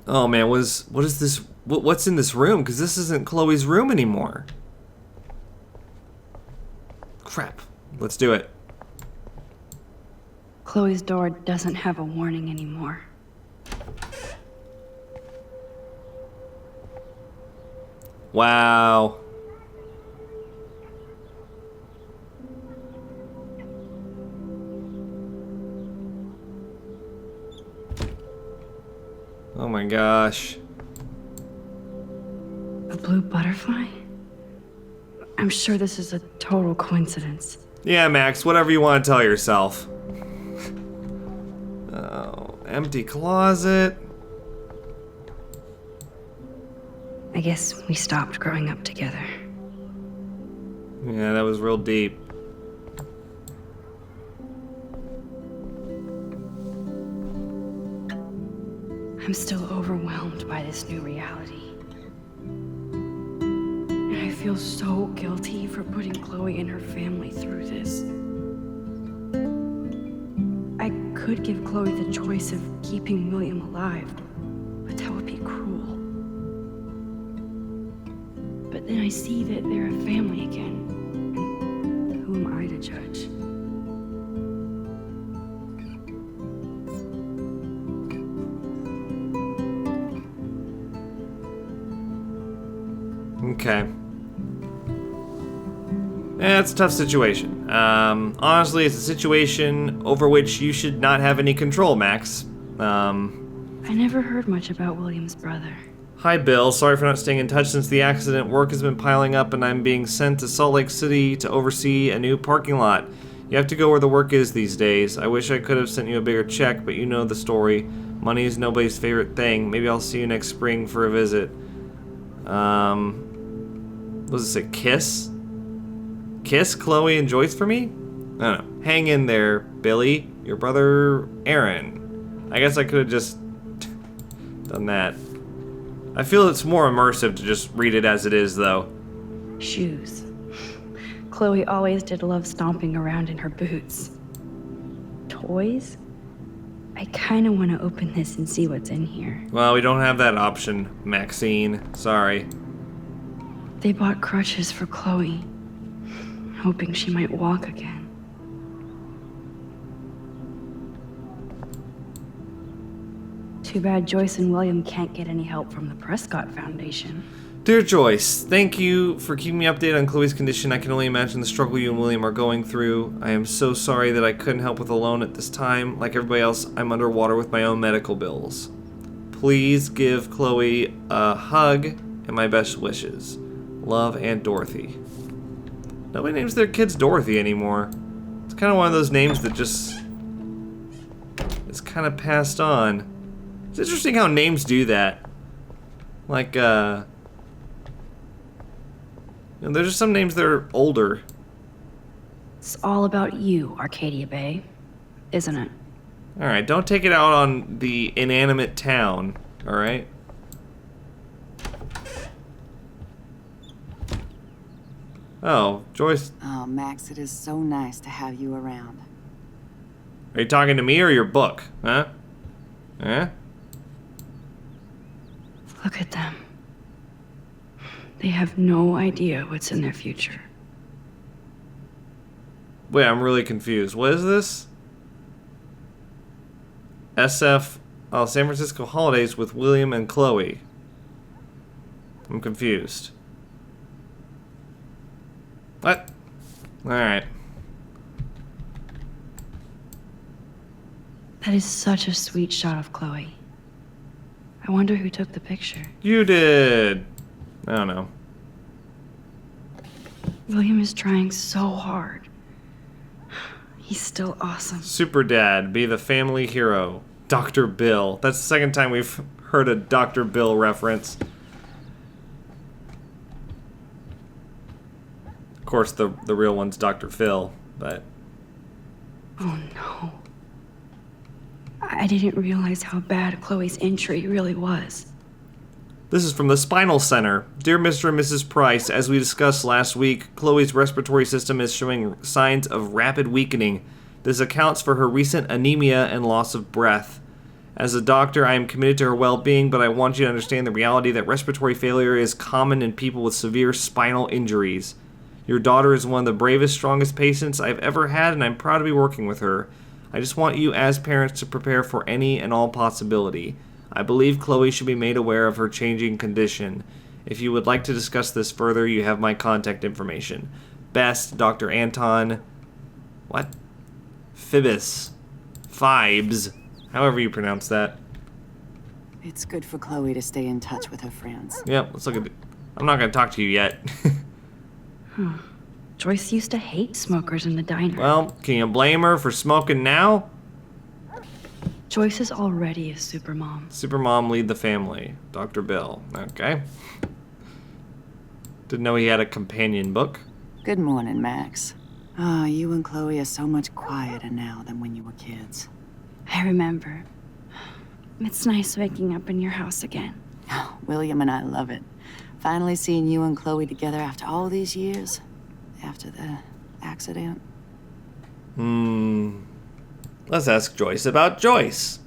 Oh man, what is this? What's in this room? Because this isn't Chloe's room anymore. Crap. Let's do it. Chloe's door doesn't have a warning anymore. Wow. Oh my gosh. A blue butterfly? I'm sure this is a total coincidence. Yeah, Max, whatever you want to tell yourself. Oh, empty closet. I guess we stopped growing up together. Yeah, that was real deep. I'm still overwhelmed by this new reality. And I feel so guilty for putting Chloe and her family through this. I could give Chloe the choice of keeping William alive, but that would be cruel. But then I see that they're a family again. And who am I to judge? Okay. Yeah, it's a tough situation. Honestly, it's a situation over which you should not have any control, Max. I never heard much about William's brother. Hi, Bill. Sorry for not staying in touch since the accident. Work has been piling up and I'm being sent to Salt Lake City to oversee a new parking lot. You have to go where the work is these days. I wish I could have sent you a bigger check, but you know the story. Money is nobody's favorite thing. Maybe I'll see you next spring for a visit. What does it say? Kiss? Kiss Chloe and Joyce for me? I don't know. Hang in there, Billy. Your brother, Aaron. I guess I could have just done that. I feel it's more immersive to just read it as it is, though. Shoes. Chloe always did love stomping around in her boots. Toys? I kind of want to open this and see what's in here. Well, we don't have that option, Maxine. Sorry. They bought crutches for Chloe, hoping she might walk again. Too bad Joyce and William can't get any help from the Prescott Foundation. Dear Joyce, thank you for keeping me updated on Chloe's condition. I can only imagine the struggle you and William are going through. I am so sorry that I couldn't help with a loan at this time. Like everybody else, I'm underwater with my own medical bills. Please give Chloe a hug and my best wishes. Love, Aunt Dorothy. Nobody names their kids Dorothy anymore. It's kind of one of those names that just is kind of passed on. It's interesting how names do that. Like, there's just some names that are older. It's all about you, Arcadia Bay, isn't it? Alright, don't take it out on the inanimate town, alright? Oh, Joyce. Oh, Max, it is so nice to have you around. Are you talking to me or your book? Huh? Huh? Look at them. They have no idea what's in their future. Wait, I'm really confused. What is this? SF, San Francisco Holidays with William and Chloe. I'm confused. What? Alright. That is such a sweet shot of Chloe. I wonder who took the picture. You did. I don't know. William is trying so hard. He's still awesome. Super Dad, be the family hero. Dr. Bill. That's the second time we've heard a Dr. Bill reference. Of course, the real one's Dr. Phil, but... Oh no. I didn't realize how bad Chloe's injury really was. This is from the Spinal Center. Dear Mr. and Mrs. Price, as we discussed last week, Chloe's respiratory system is showing signs of rapid weakening. This accounts for her recent anemia and loss of breath. As a doctor, I am committed to her well-being, but I want you to understand the reality that respiratory failure is common in people with severe spinal injuries. Your daughter is one of the bravest, strongest patients I've ever had, and I'm proud to be working with her. I just want you as parents to prepare for any and all possibility. I believe Chloe should be made aware of her changing condition. If you would like to discuss this further, you have my contact information. Best, Dr. Anton... What? Phoebus. Phibes. However you pronounce that. It's good for Chloe to stay in touch with her friends. Yep, let's look at it. I'm not going to talk to you yet. Joyce used to hate smokers in the diner. Well, can you blame her for smoking now? Joyce is already a supermom. Supermom lead the family. Dr. Bill. Okay. Didn't know he had a companion book. Good morning, Max. Ah, you and Chloe are so much quieter now than when you were kids. I remember. It's nice waking up in your house again. William and I love it. Finally seeing you and Chloe together after all these years. After the accident. Let's ask Joyce about Joyce.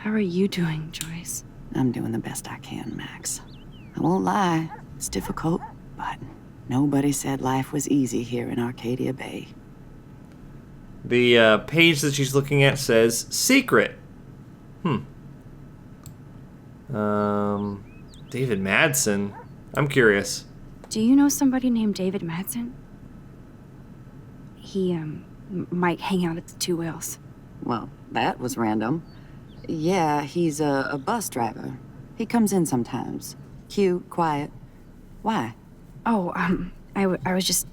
How are you doing, Joyce? I'm doing the best I can, Max. I won't lie, it's difficult, but nobody said life was easy here in Arcadia Bay. The page that she's looking at says secret. David Madsen. I'm curious. Do you know somebody named David Madsen? He, might hang out at the Two Whales. Well, that was random. Yeah, he's a bus driver. He comes in sometimes. Cute, quiet. Why? Oh, I was just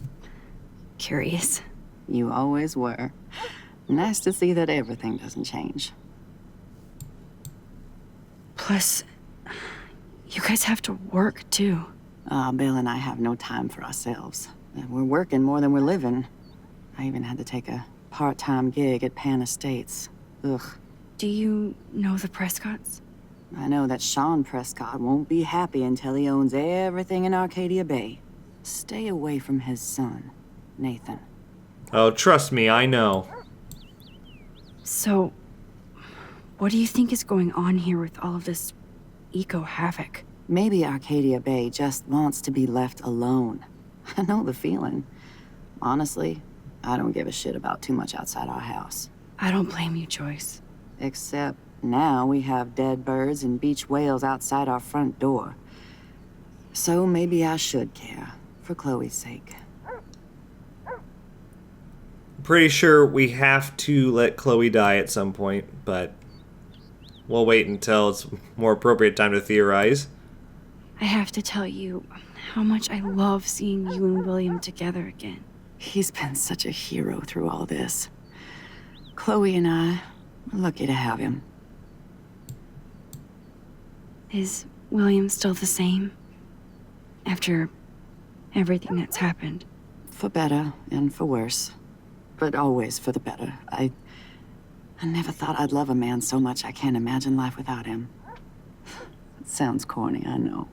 curious. You always were. Nice to see that everything doesn't change. Plus, you guys have to work, too. Bill and I have no time for ourselves. We're working more than we're living. I even had to take a part-time gig at Pan Estates. Ugh. Do you know the Prescotts? I know that Sean Prescott won't be happy until he owns everything in Arcadia Bay. Stay away from his son, Nathan. Oh, trust me, I know. So, what do you think is going on here with all of this eco-havoc? Maybe Arcadia Bay just wants to be left alone. I know the feeling. Honestly, I don't give a shit about too much outside our house. I don't blame you, Joyce. Except now we have dead birds and beach whales outside our front door. So maybe I should care, for Chloe's sake. Pretty sure we have to let Chloe die at some point, but we'll wait until it's more appropriate time to theorize. I have to tell you how much I love seeing you and William together again. He's been such a hero through all this. Chloe and I are lucky to have him. Is William still the same? After everything that's happened? For better and for worse. But always for the better. I never thought I'd love a man so much I can't imagine life without him. It sounds corny, I know.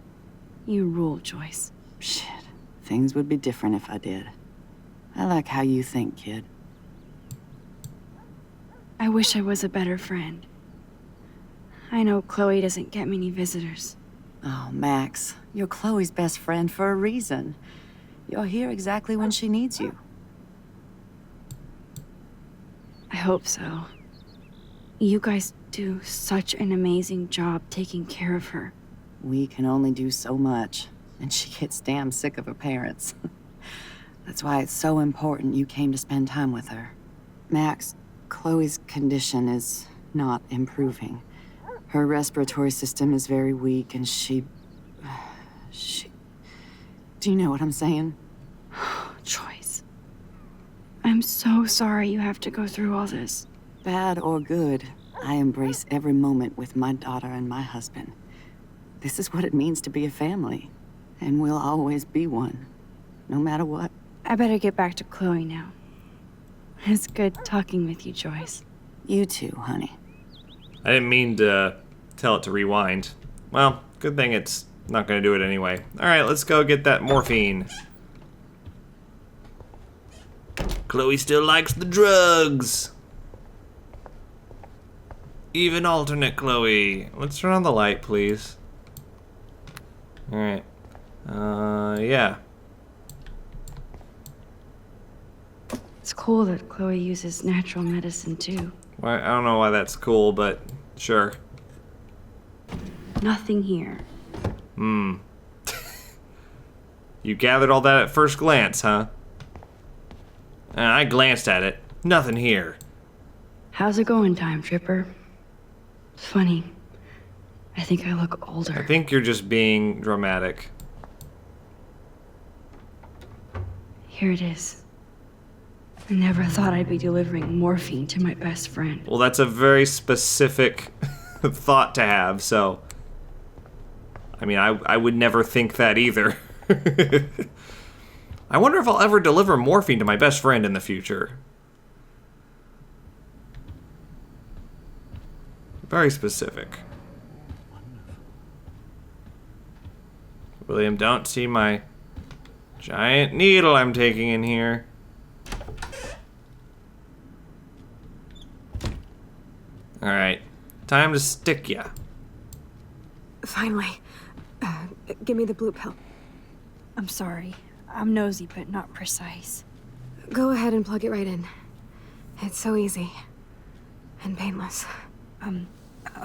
You rule, Joyce. Shit. Things would be different if I did. I like how you think, kid. I wish I was a better friend. I know Chloe doesn't get many visitors. Oh, Max, you're Chloe's best friend for a reason. You're here exactly when she needs you. I hope so. You guys do such an amazing job taking care of her. We can only do so much, and she gets damn sick of her parents. That's why it's so important you came to spend time with her. Max, Chloe's condition is not improving. Her respiratory system is very weak, and she... Do you know what I'm saying? Joyce. I'm so sorry you have to go through all this. Bad or good, I embrace every moment with my daughter and my husband. This is what it means to be a family, and we'll always be one, no matter what. I better get back to Chloe now. It's good talking with you, Joyce. You too, honey. I didn't mean to tell it to rewind. Well, good thing it's not going to do it anyway. Alright, let's go get that morphine. Chloe still likes the drugs. Even alternate Chloe. Let's turn on the light, please. Alright. Yeah. It's cool that Chloe uses natural medicine too. Well, I don't know why that's cool, but sure. Nothing here. You gathered all that at first glance, huh? I glanced at it. Nothing here. How's it going, Time Tripper? It's funny. I think I look older. I think you're just being dramatic. Here it is. I never thought I'd be delivering morphine to my best friend. Well, that's a very specific thought to have, so... I mean, I would never think that either. I wonder if I'll ever deliver morphine to my best friend in the future. Very specific. William, don't see my giant needle I'm taking in here. Alright, time to stick ya. Finally. Give me the blue pill. I'm sorry. I'm nosy, but not precise. Go ahead and plug it right in. It's so easy. And painless.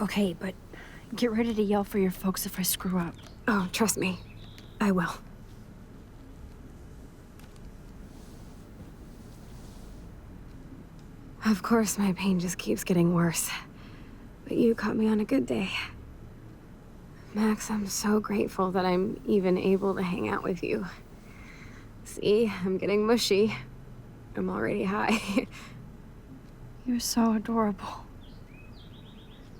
Okay, but get ready to yell for your folks if I screw up. Oh, trust me. I will. Of course, my pain just keeps getting worse. But you caught me on a good day. Max, I'm so grateful that I'm even able to hang out with you. See, I'm getting mushy. I'm already high. You're so adorable.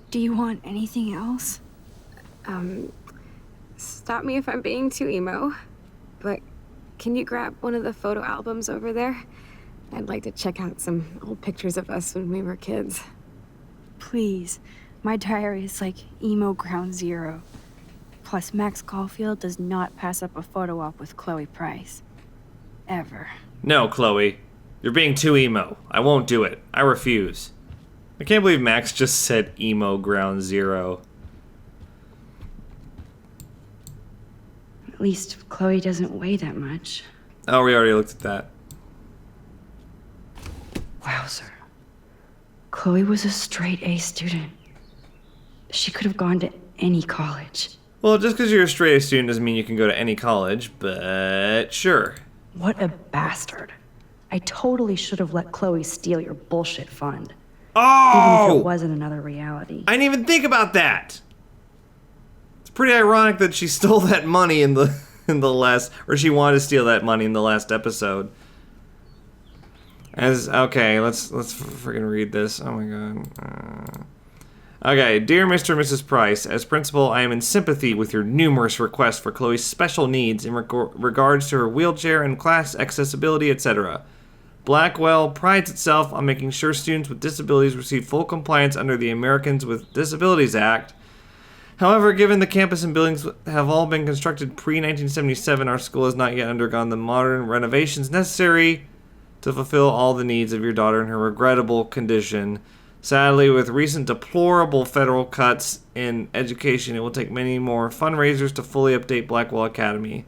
Do you want anything else? Stop me if I'm being too emo, but can you grab one of the photo albums over there? I'd like to check out some old pictures of us when we were kids. Please. My diary is like emo ground zero. Plus, Max Caulfield does not pass up a photo op with Chloe Price. Ever. No, Chloe. You're being too emo. I won't do it. I refuse. I can't believe Max just said emo ground zero. At least Chloe doesn't weigh that much. Oh, we already looked at that. Wowzer. Chloe was a straight A student. She could have gone to any college. Well, just because you're a straight A student doesn't mean you can go to any college, but sure. What a bastard. I totally should have let Chloe steal your bullshit fund. Even if it wasn't another reality. I didn't even think about that. It's pretty ironic that she stole that money in the last, or she wanted to steal that money in the last episode. Okay, let's freaking read this. Oh my god. Okay, dear Mr. and Mrs. Price, as principal, I am in sympathy with your numerous requests for Chloe's special needs in regards to her wheelchair and class accessibility, etc. Blackwell prides itself on making sure students with disabilities receive full compliance under the Americans with Disabilities Act. However, given the campus and buildings have all been constructed pre-1977, our school has not yet undergone the modern renovations necessary to fulfill all the needs of your daughter in her regrettable condition. Sadly, with recent deplorable federal cuts in education, it will take many more fundraisers to fully update Blackwell Academy.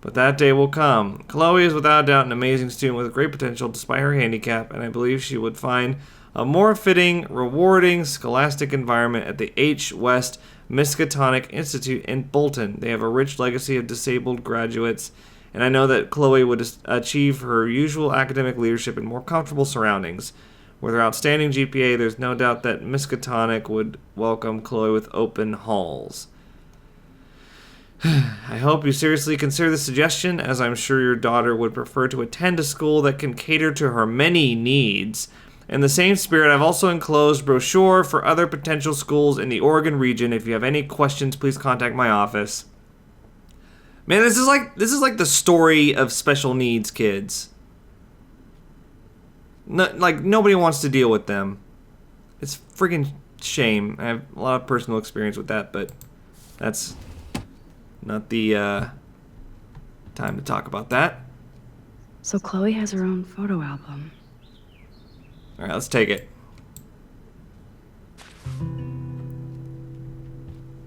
But that day will come. Chloe is without doubt an amazing student with great potential despite her handicap, and I believe she would find a more fitting, rewarding scholastic environment at the H. West Miskatonic Institute in Bolton. They have a rich legacy of disabled graduates, and I know that Chloe would achieve her usual academic leadership in more comfortable surroundings. With her outstanding GPA, there's no doubt that Miskatonic would welcome Chloe with open halls. I hope you seriously consider this suggestion, as I'm sure your daughter would prefer to attend a school that can cater to her many needs. In the same spirit, I've also enclosed brochure for other potential schools in the Oregon region. If you have any questions, please contact my office. Man, this is like the story of special needs kids. No, like, nobody wants to deal with them. It's friggin' shame. I have a lot of personal experience with that, but that's not the time to talk about that. So Chloe has her own photo album. Alright, let's take it.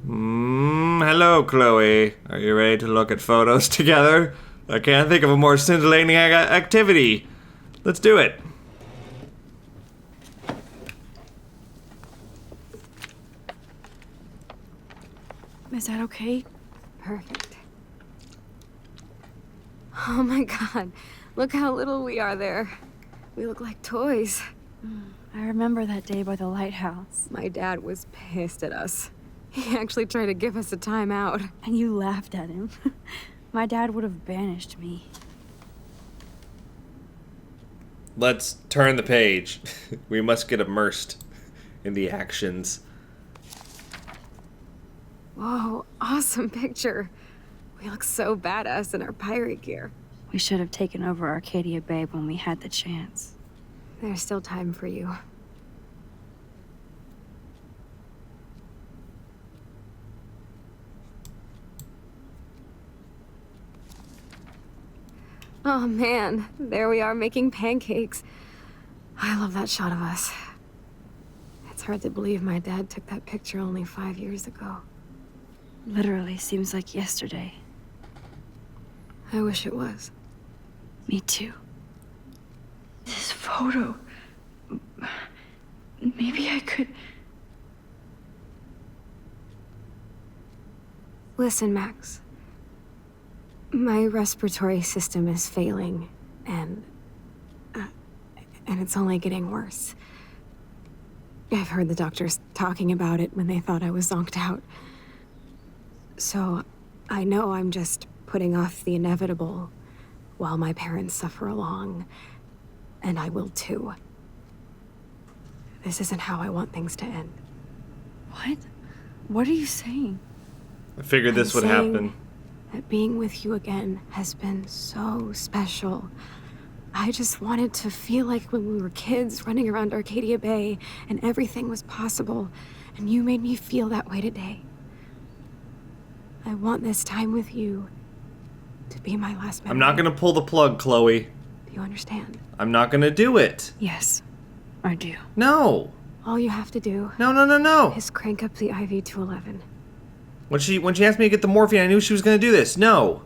Hello, Chloe. Are you ready to look at photos together? I can't think of a more scintillating activity. Let's do it. Is that okay? Perfect. Oh my god. Look how little we are there. We look like toys. I remember that day by the lighthouse. My dad was pissed at us. He actually tried to give us a timeout. And you laughed at him. My dad would have banished me. Let's turn the page. We must get immersed in the actions. Whoa, awesome picture. We look so badass in our pirate gear. We should have taken over Arcadia Bay when we had the chance. There's still time for you. Oh man, there we are making pancakes. I love that shot of us. It's hard to believe my dad took that picture only 5 years ago. Literally seems like yesterday. I wish it was. Me too. This photo. Maybe I could. Listen, Max. My respiratory system is failing, and it's only getting worse. I've heard the doctors talking about it when they thought I was zonked out. So, I know I'm just putting off the inevitable while my parents suffer along, and I will too. This isn't how I want things to end. What? What are you saying? I figured this would happen. That being with you again has been so special. I just wanted to feel like when we were kids running around Arcadia Bay and everything was possible, and you made me feel that way today. I want this time with you to be my last memory. I'm not gonna pull the plug, Chloe. Do you understand? I'm not gonna do it. Yes, I do. No. All you have to do No. is crank up the IV to 11. When she asked me to get the morphine, I knew she was gonna do this. No.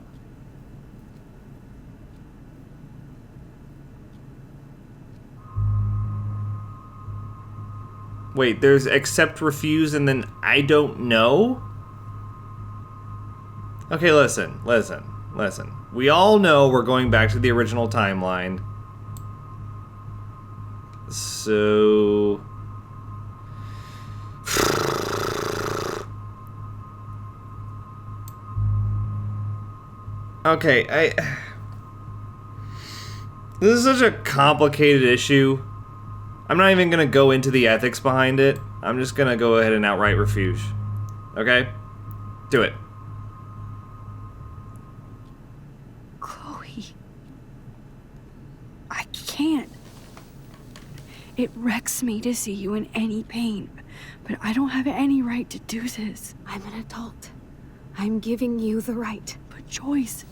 Wait, there's accept, refuse, and then I don't know? Okay, listen. We all know we're going back to the original timeline. So... Okay, this is such a complicated issue. I'm not even gonna go into the ethics behind it. I'm just gonna go ahead and outright refuse. Okay? Do it. Chloe. I can't. It wrecks me to see you in any pain, but I don't have any right to do this. I'm an adult. I'm giving you the right. But Joyce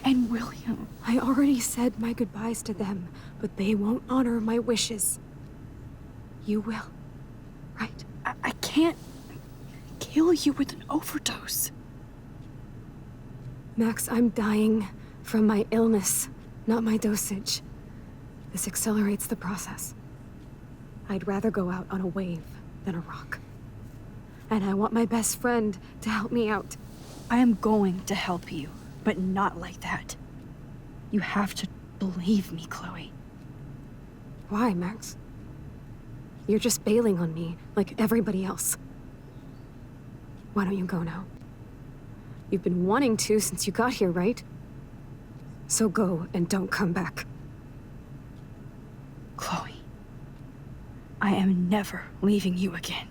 and William. I already said my goodbyes to them, but they won't honor my wishes. You will, right? I can't kill you with an overdose. Max, I'm dying from my illness, not my dosage. This accelerates the process. I'd rather go out on a wave than a rock. And I want my best friend to help me out. I am going to help you, but not like that. You have to believe me, Chloe. Why, Max? You're just bailing on me, like everybody else. Why don't you go now? You've been wanting to since you got here, right? So go and don't come back. Chloe, I am never leaving you again.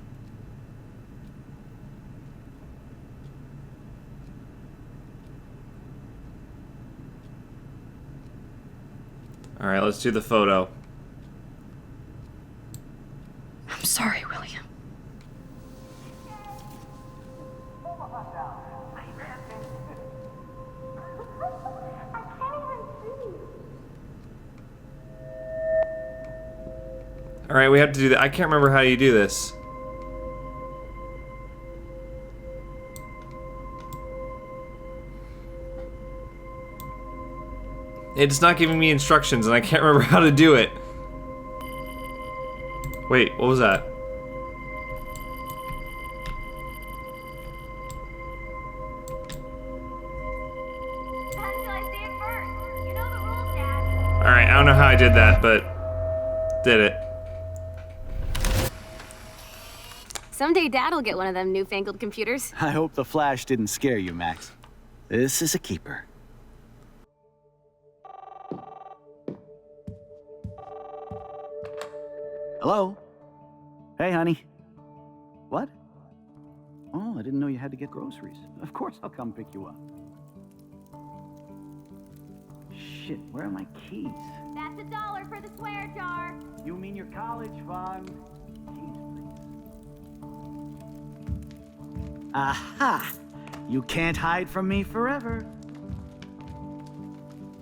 Alright, let's do the photo. I'm sorry, William. Alright, we have to do that. I can't remember how you do this. It's not giving me instructions and I can't remember how to do it. Wait, what was that? Alright, I don't know how I did that, but did it. Someday Dad'll get one of them newfangled computers. I hope the flash didn't scare you, Max. This is a keeper. Hello? Hey, honey. What? Oh, I didn't know you had to get groceries. Of course I'll come pick you up. Shit, where are my keys? That's $1 for the swear jar. You mean your college fund? Keys, please. Aha! You can't hide from me forever.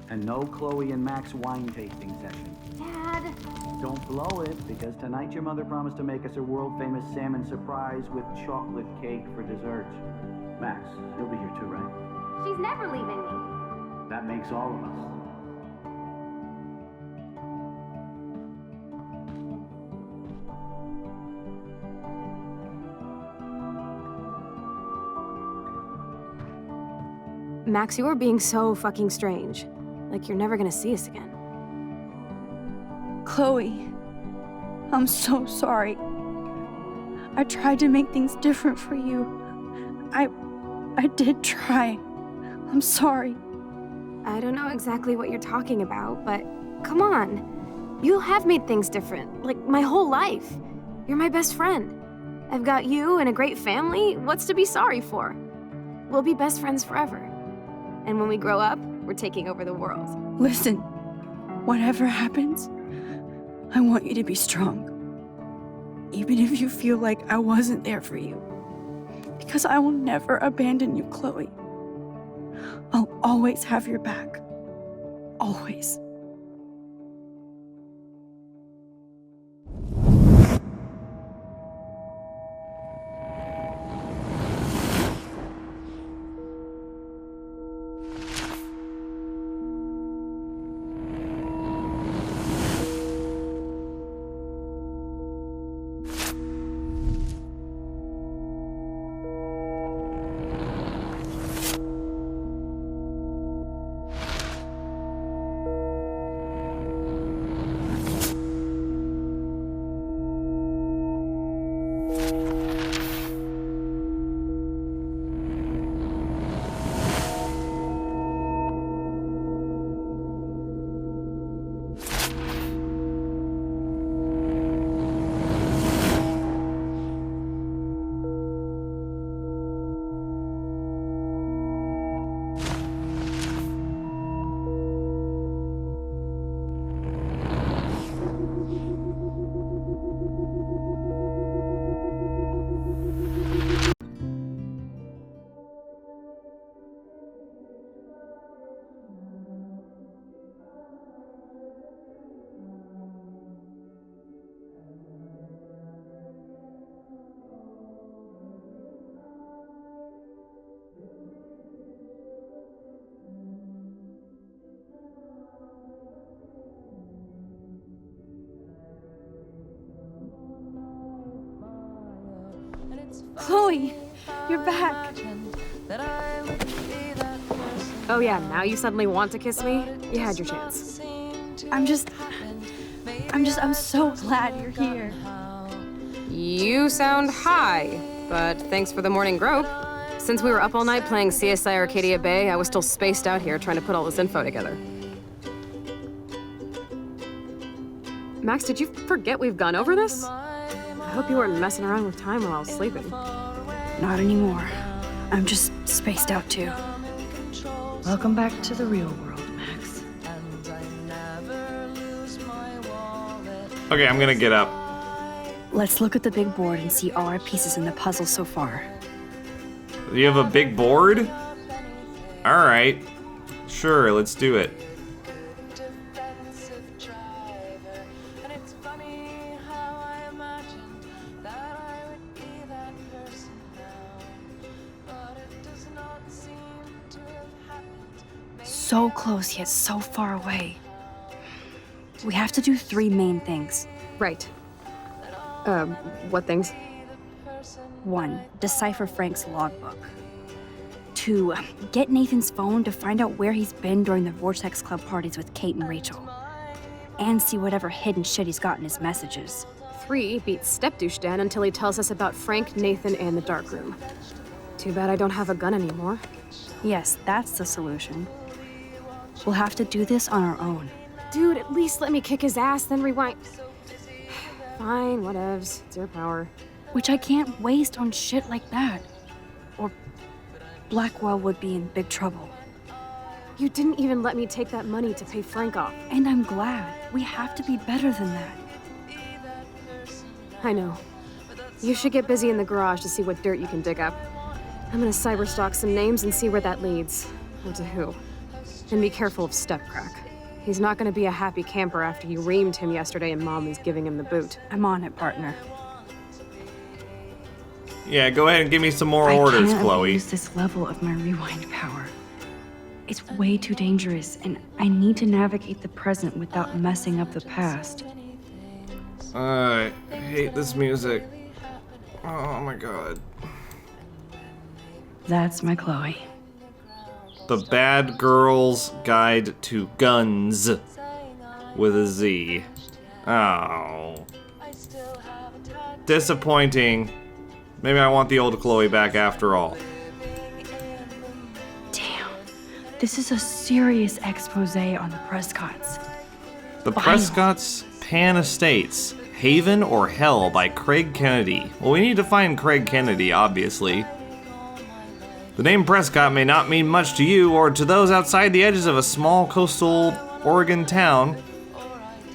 And no Chloe and Max wine tasting session. Dad. Don't blow it, because tonight your mother promised to make us a world-famous salmon surprise with chocolate cake for dessert. Max, you'll be here too, right? She's never leaving me. That makes all of us. Max, you are being so fucking strange. Like you're never gonna see us again. Chloe, I'm so sorry. I tried to make things different for you. I did try. I'm sorry. I don't know exactly what you're talking about, but come on. You have made things different, like my whole life. You're my best friend. I've got you and a great family. What's to be sorry for? We'll be best friends forever. And when we grow up, we're taking over the world. Listen, whatever happens, I want you to be strong. Even if you feel like I wasn't there for you. Because I will never abandon you, Chloe. I'll always have your back. Always. Chloe, you're back. Oh yeah, now you suddenly want to kiss me? You had your chance. I'm so glad you're here. You sound high, but thanks for the morning grope. Since we were up all night playing CSI Arcadia Bay, I was still spaced out here trying to put all this info together. Max, did you forget we've gone over this? I hope you weren't messing around with time while I was sleeping. Not anymore. I'm just spaced out too. Welcome back to the real world, Max. Okay, I'm gonna get up. Let's look at the big board and see all our pieces in the puzzle so far. You have a big board? Alright. Sure, let's do it. so close yet so far away. We have to do 3 main things. Right. What things? 1. Decipher Frank's logbook. 2. Get Nathan's phone to find out where he's been during the Vortex Club parties with Kate and Rachel. And see whatever hidden shit he's got in his messages. 3. Beat Stepdouche Dan until he tells us about Frank, Nathan, and the dark room. Too bad I don't have a gun anymore. Yes, that's the solution. We'll have to do this on our own. Dude, at least let me kick his ass, then rewind. Fine, whatevs. It's your power. Which I can't waste on shit like that. Or Blackwell would be in big trouble. You didn't even let me take that money to pay Frank off. And I'm glad. We have to be better than that. I know. You should get busy in the garage to see what dirt you can dig up. I'm gonna cyberstalk some names and see where that leads. Or to who. And be careful of Stepcrack. He's not gonna be a happy camper after you reamed him yesterday and Mom is giving him the boot. I'm on it, partner. Yeah, go ahead and give me some more orders, I can't Chloe. abuse this level of my rewind power. It's way too dangerous, and I need to navigate the present without messing up the past. I hate this music. Oh my god. That's my Chloe. The Bad Girl's Guide to Guns with a Z. Oh. Disappointing. Maybe I want the old Chloe back after all. Damn. This is a serious expose on the Prescotts. The Finally. Prescotts Pan Estates. Haven or Hell by Craig Kennedy. Well, we need to find Craig Kennedy, obviously. The name Prescott may not mean much to you or to those outside the edges of a small coastal Oregon town,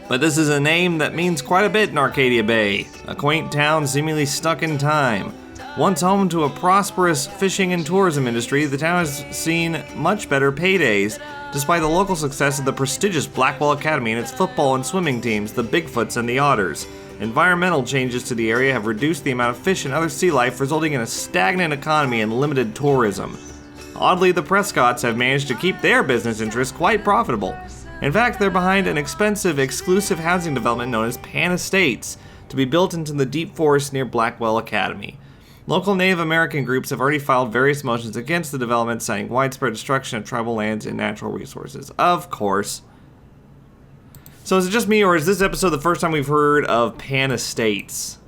but this is a name that means quite a bit in Arcadia Bay, a quaint town seemingly stuck in time. Once home to a prosperous fishing and tourism industry, the town has seen much better paydays, despite the local success of the prestigious Blackwell Academy and its football and swimming teams, the Bigfoots and the Otters. Environmental changes to the area have reduced the amount of fish and other sea life, resulting in a stagnant economy and limited tourism. Oddly, the Prescotts have managed to keep their business interests quite profitable. In fact, they're behind an expensive, exclusive housing development known as Pan Estates, to be built into the deep forest near Blackwell Academy. Local Native American groups have already filed various motions against the development, citing widespread destruction of tribal lands and natural resources. Of course. So is it just me, or is this episode the first time we've heard of Pan Estates?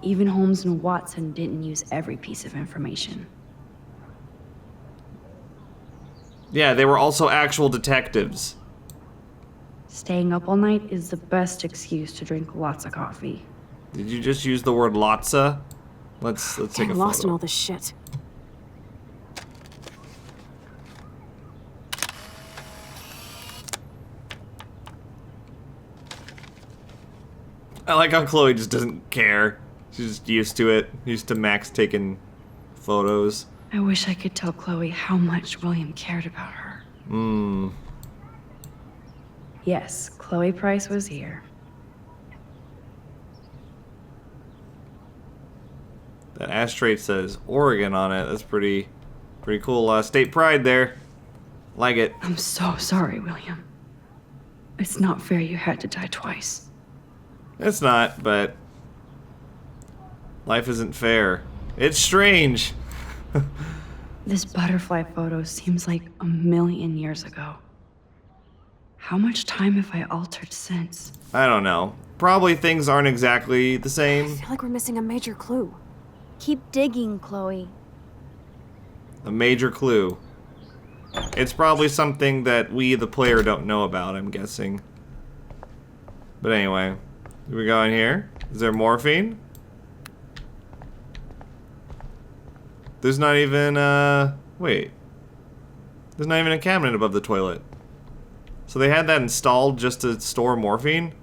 Even Holmes and Watson didn't use every piece of information. Yeah, they were also actual detectives. Staying up all night is the best excuse to drink lots of coffee. Did you just use the word lotsa? Let's take a I'm lost in photo. all this shit. I like how Chloe just doesn't care. She's just used to it. Used to Max taking photos. I wish I could tell Chloe how much William cared about her. Yes, Chloe Price was here. That ashtray says Oregon on it. That's pretty cool. State pride there. Like it. I'm so sorry, William. It's not fair you had to die twice. It's not, but life isn't fair. It's strange. This butterfly photo seems like a million years ago. How much time have I altered since? I don't know. Probably things aren't exactly the I same. feel like we're missing a major clue. Keep digging, Chloe. A major clue. It's probably something that we, the player, don't know about, I'm guessing. But anyway, do we go in here? Is there morphine? There's not even, wait. There's not even a cabinet above the toilet. So they had that installed just to store morphine?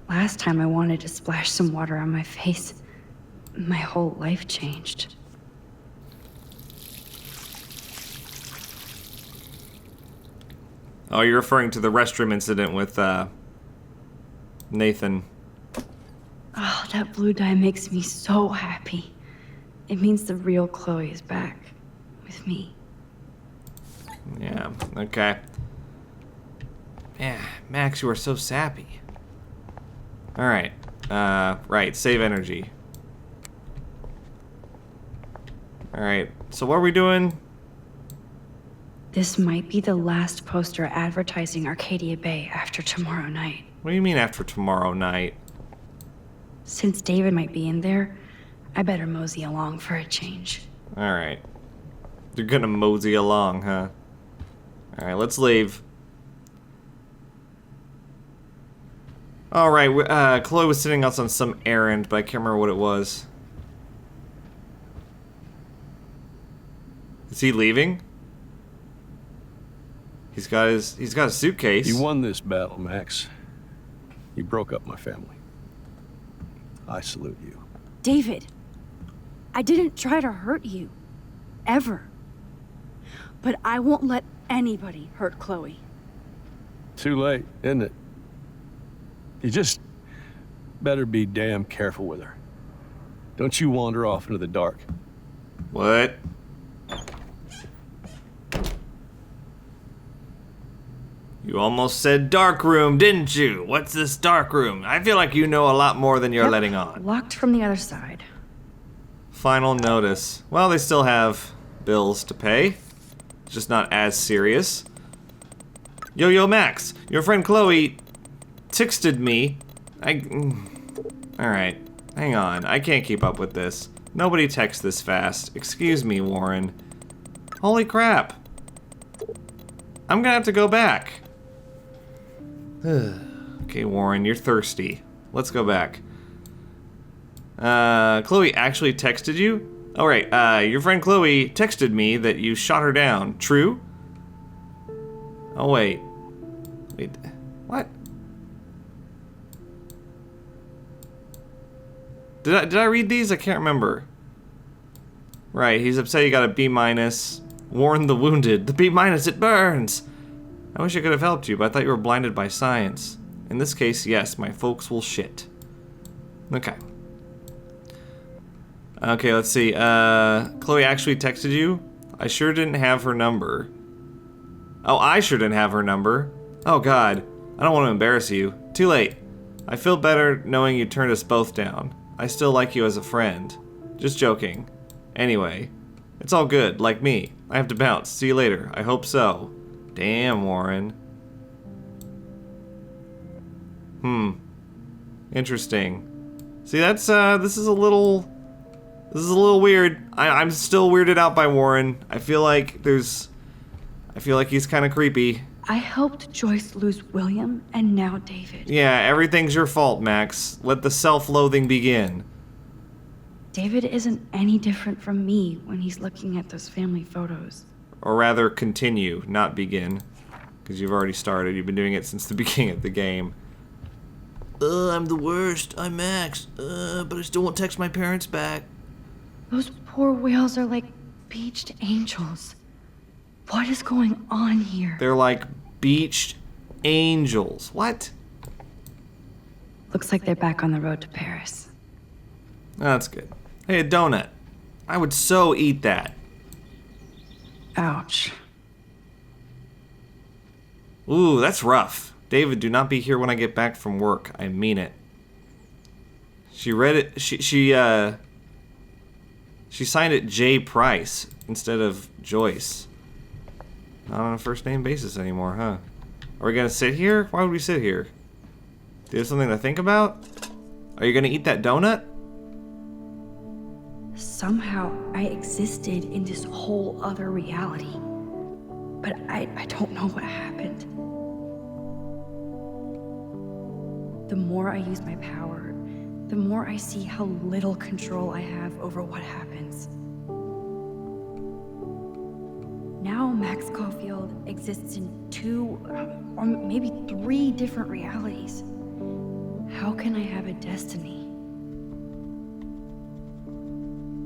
Last time I wanted to splash some water on my face. My whole life changed. Oh, you're referring to the restroom incident with, Nathan. Oh, that blue dye makes me so happy. It means the real Chloe is back. With me. Yeah, okay. Yeah, Max, you are so sappy. Alright. Right, save energy. Alright, so what are we doing? This might be the last poster advertising Arcadia Bay after tomorrow night. What do you mean after tomorrow night? Since David might be in there, I better mosey along for a change. Alright. You're gonna mosey along, huh? Alright, let's leave. Alright, Chloe was sitting out on some errand, but I can't remember what it was. Is he leaving? He's got a suitcase. You won this battle, Max. You broke up my family. I salute you. David, I didn't try to hurt you. Ever. But I won't let anybody hurt Chloe. Too late, isn't it? You just better be damn careful with her. Don't you wander off into the dark. What? You almost said dark room, didn't you? What's this dark room? I feel like you know a lot more than you're letting on. Locked from the other side. Final notice. Well, they still have bills to pay. Just not as serious. Yo, Max. Your friend Chloe texted me. Alright. Hang on. I can't keep up with this. Nobody texts this fast. Excuse me, Warren. Holy crap. I'm gonna have to go back. Okay, Warren, you're thirsty. Let's go back. Chloe actually texted you? Oh, right, your friend Chloe texted me that you shot her down. True? Oh, wait. Wait, what? Did I read these? I can't remember. Right, he's upset he got a B-. Warn the wounded. The B-, it burns! I wish I could have helped you, but I thought you were blinded by science. In this case, yes, my folks will shit. Okay. Okay, let's see. Chloe actually texted you? I sure didn't have her number. Oh, I sure didn't have her number. Oh, God. I don't want to embarrass you. Too late. I feel better knowing you turned us both down. I still like you as a friend. Just joking. Anyway, it's all good, like me. I have to bounce. See you later. I hope so. Damn, Warren. Interesting. See, that's, this is a little weird. I'm still weirded out by Warren. I feel like he's kind of creepy. I helped Joyce lose William and now David. Yeah, everything's your fault, Max. Let the self-loathing begin. David isn't any different from me when he's looking at those family photos. Or rather, continue, not begin. Because you've already started. You've been doing it since the beginning of the game. I'm the worst. I'm Max. But I still won't text my parents back. Those poor whales are like beached angels. What is going on here? They're like beached angels. What? Looks like they're back on the road to Paris. That's good. Hey, a donut. I would so eat that. Ouch. Ooh, that's rough. David, do not be here when I get back from work. I mean it. She read it. She signed it J. Price instead of Joyce. Not on a first name basis anymore, huh? Are we gonna sit here? Why would we sit here? Do you have something to think about? Are you gonna eat that donut? Somehow I existed in this whole other reality. But I don't know what happened. The more I use my power, the more I see how little control I have over what happens. Now Max Caulfield exists in 2 or maybe 3 different realities. How can I have a destiny?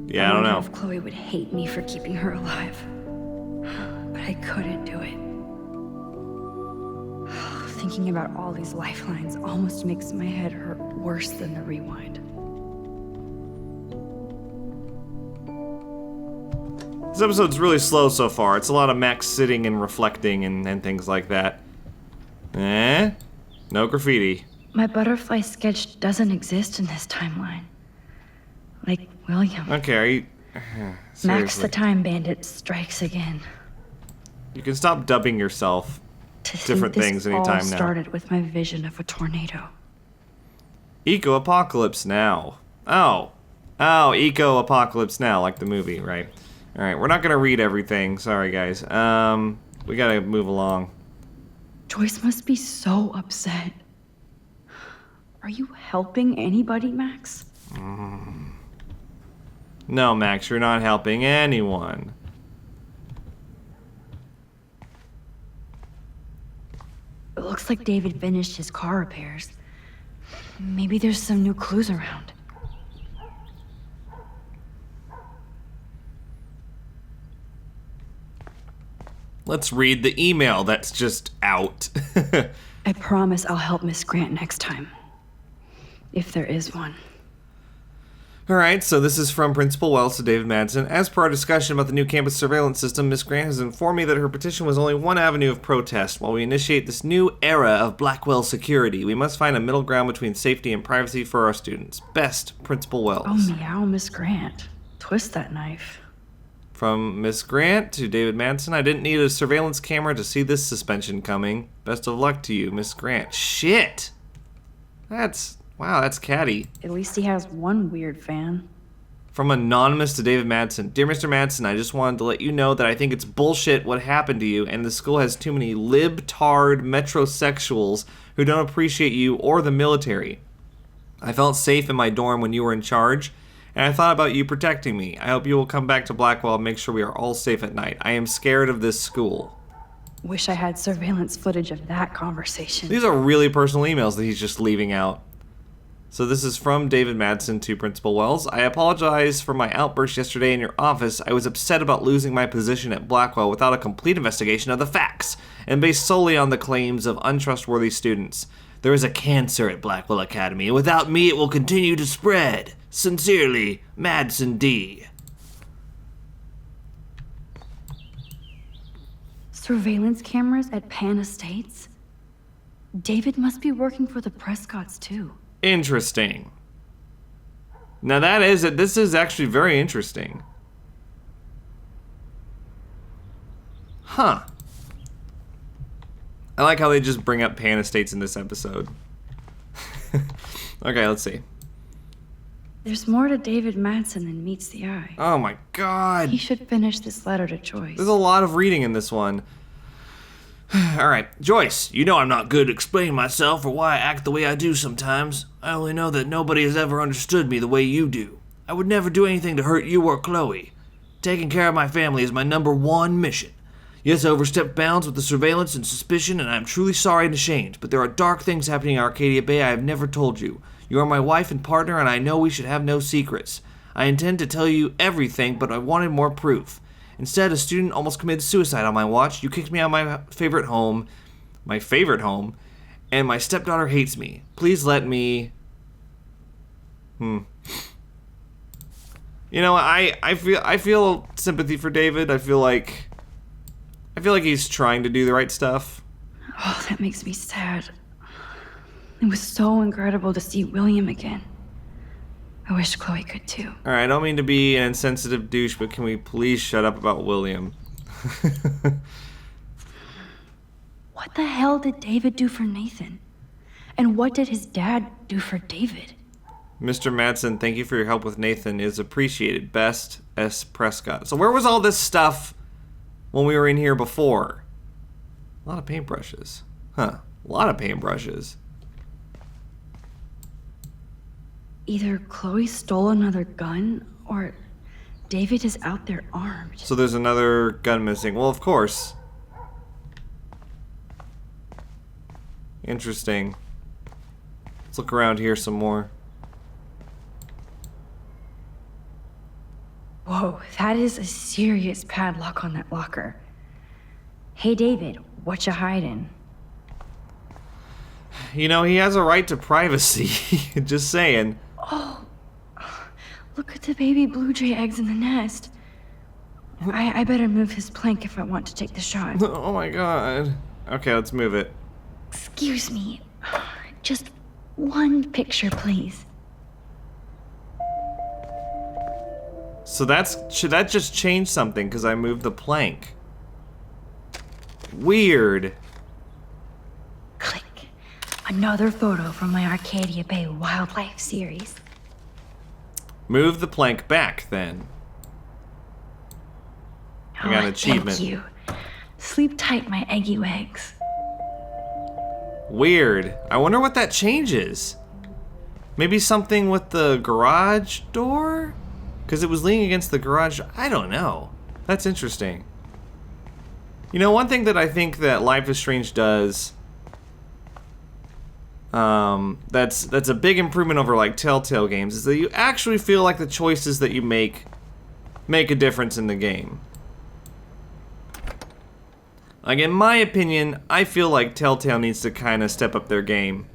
Yeah, I don't know. If Chloe would hate me for keeping her alive. But I couldn't do it. Thinking about all these lifelines almost makes my head hurt worse than the rewind. This This episode's really slow so far. It's a lot of Max sitting and reflecting and things like that. No graffiti. My butterfly sketch doesn't exist in this timeline. Like William. Okay, are you... Max seriously. the Time Bandit strikes again. You can stop dubbing yourself To different think things this anytime all now. started with my vision of a tornado. Eco-apocalypse now. Oh, Eco-apocalypse now, like the movie, right? Alright, we're not gonna read everything. Sorry, guys. We gotta move along. Joyce must be so upset. Are you helping anybody, Max? No, Max, you're not helping anyone. It looks like David finished his car repairs. Maybe there's some new clues around. Let's read the email that's just out. I promise I'll help Miss Grant next time. If there is one. Alright, so this is from Principal Wells to David Madsen. As per our discussion about the new campus surveillance system, Miss Grant has informed me that her petition was only one avenue of protest. While we initiate this new era of Blackwell security, we must find a middle ground between safety and privacy for our students. Best, Principal Wells. Oh, meow, Miss Grant. Twist that knife. From Miss Grant to David Madsen, I didn't need a surveillance camera to see this suspension coming. Best of luck to you, Miss Grant. Shit! Wow, that's catty. At least he has one weird fan. From Anonymous to David Madsen. Dear Mr. Madsen, I just wanted to let you know that I think it's bullshit what happened to you, and the school has too many libtard metrosexuals who don't appreciate you or the military. I felt safe in my dorm when you were in charge, and I thought about you protecting me. I hope you will come back to Blackwell and make sure we are all safe at night. I am scared of this school. Wish I had surveillance footage of that conversation. These are really personal emails that he's just leaving out. So this is from David Madsen to Principal Wells. I apologize for my outburst yesterday in your office. I was upset about losing my position at Blackwell without a complete investigation of the facts, and based solely on the claims of untrustworthy students. There is a cancer at Blackwell Academy, and without me it will continue to spread. Sincerely, Madsen D. Surveillance cameras at Pan Estates? David must be working for the Prescotts, too. Interesting. Now this is actually very interesting. Huh. I like how they just bring up Pan Estates in this episode. Okay, let's see. There's more to David Madsen than meets the eye. Oh my god. He should finish this letter to Joyce. There's a lot of reading in this one. Alright, Joyce, you know I'm not good at explaining myself or why I act the way I do sometimes. I only know that nobody has ever understood me the way you do. I would never do anything to hurt you or Chloe. Taking care of my family is my #1 mission. Yes, I overstepped bounds with the surveillance and suspicion, and I am truly sorry and ashamed, but there are dark things happening in Arcadia Bay I have never told you. You are my wife and partner, and I know we should have no secrets. I intend to tell you everything, but I wanted more proof. Instead, a student almost committed suicide on my watch. You kicked me out of my favorite home, and my stepdaughter hates me. Please let me... You know, I feel sympathy for David. I feel like he's trying to do the right stuff. Oh, that makes me sad. It was so incredible to see William again. I wish Chloe could too. Alright, I don't mean to be an insensitive douche, but can we please shut up about William? What the hell did David do for Nathan? And what did his dad do for David? Mr. Madsen, thank you for your help with Nathan. It is appreciated. Best, S. Prescott. So where was all this stuff when we were in here before? A lot of paintbrushes. Huh. A lot of paintbrushes. Either Chloe stole another gun, or David is out there armed. So there's another gun missing. Well, of course. Interesting. Let's look around here some more. Whoa, that is a serious padlock on that locker. Hey David, what you hiding? You know, he has a right to privacy. Just saying. Look at the baby blue jay eggs in the nest. I better move his plank if I want to take the shot. Oh my god. Okay, let's move it. Excuse me. Just one picture, please. So should that just change something because I moved the plank? Weird. Click. Another photo from my Arcadia Bay Wildlife series. Move the plank back then. I got an achievement. Thank you. Sleep tight, my eggy legs. Weird. I wonder what that changes. Maybe something with the garage door? Because it was leaning against the garage. I don't know. That's interesting. You know, one thing that I think that Life is Strange does, that's a big improvement over like Telltale games, is that you actually feel like the choices that you make a difference in the game. Like, in my opinion, I feel like Telltale needs to kind of step up their game.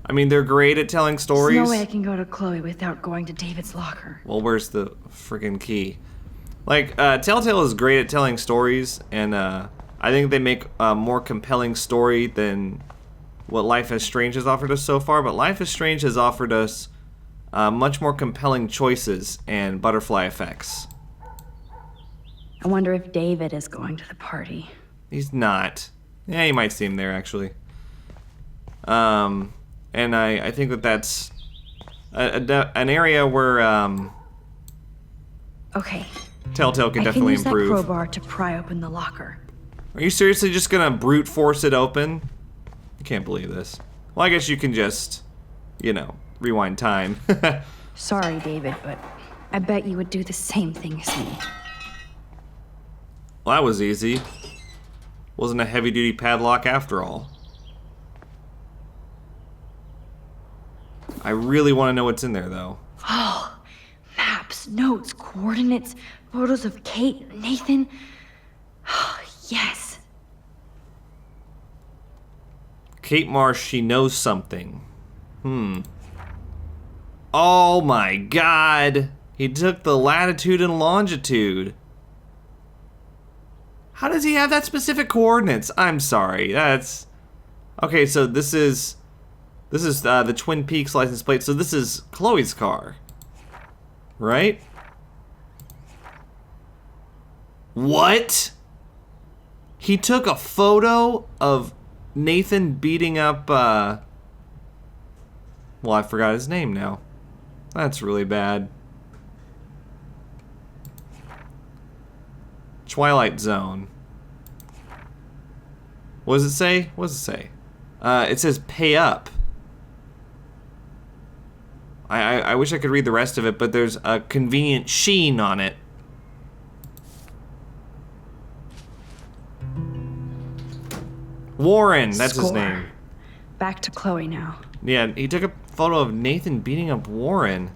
I mean, they're great at telling stories. There's no way I can go to Chloe without going to David's locker. Well, where's the freaking key? Like, Telltale is great at telling stories, and I think they make a more compelling story than what Life is Strange has offered us so far, but Life is Strange has offered us much more compelling choices and butterfly effects. I wonder if David is going to the party. He's not. Yeah, you might see him there, actually. And I think that that's an area where Okay. Telltale can I definitely use improve. that crowbar to pry open the locker. Are you seriously just gonna brute force it open? I can't believe this. Well, I guess you can just, you know, rewind time. Sorry, David, but I bet you would do the same thing as me. Well, that was easy. Wasn't a heavy-duty padlock after all. I really want to know what's in there, though. Oh, maps, notes, coordinates, photos of Kate, Nathan. Oh, yes. Kate Marsh, she knows something. Oh my god! He took the latitude and longitude. How does he have that specific coordinates? I'm sorry, that's... Okay, so this is the Twin Peaks license plate, so this is Chloe's car. Right? What? He took a photo of Nathan beating up, well, I forgot his name now. That's really bad. Twilight Zone. What does it say? What does it say? It says pay up. I wish I could read the rest of it, but there's a convenient sheen on it. Warren, that's his Score. name. Back to Chloe now. Yeah, he took a photo of Nathan beating up Warren.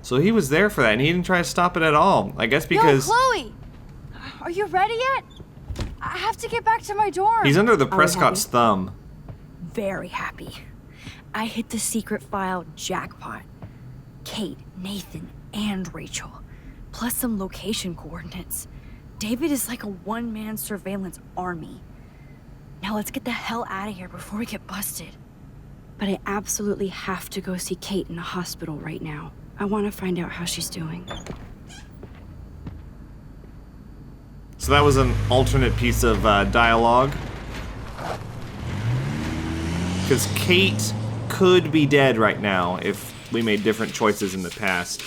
So he was there for that, and he didn't try to stop it at all. I guess because... Yo, Chloe! Are you ready yet? I have to get back to my dorm. he's under the we Prescott's happy? thumb. Very happy. I hit the secret file jackpot. Kate, Nathan, and Rachel. Plus some location coordinates. David is like a one-man surveillance army. Now let's get the hell out of here before we get busted. But I absolutely have to go see Kate in the hospital right now. I want to find out how she's doing. So that was an alternate piece of dialogue. Because Kate could be dead right now if we made different choices in the past.